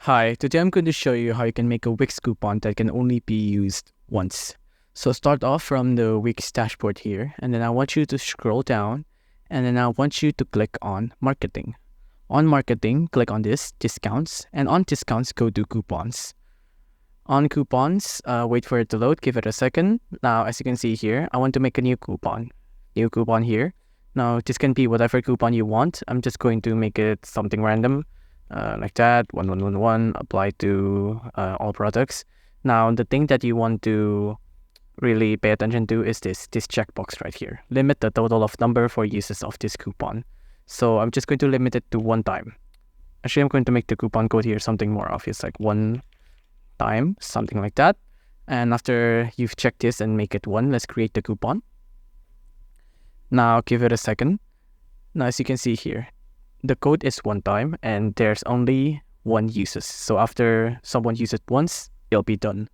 Hi, today I'm going to show you how you can make a Wix coupon that can only be used once. So start off from the Wix dashboard here, and then I want you to scroll down, and then I want you to click on Marketing. On Marketing, click on this, Discounts, and on Discounts, go to Coupons. On Coupons, wait for it to load, give it a second. Now, as you can see here, I want to make a new coupon. New coupon here. Now, this can be whatever coupon you want. I'm just going to make it something random. Like that, 1111, apply to all products. Now, the thing that you want to really pay attention to is this checkbox right here. Limit the total of number for uses of this coupon. So I'm just going to limit it to one time. Actually, I'm going to make the coupon code here something more obvious, like one time, something like that. And after you've checked this and make it one, let's create the coupon. Now, give it a second. Now, as you can see here, the code is one time and there's only one uses. So after someone uses it once, it'll be done.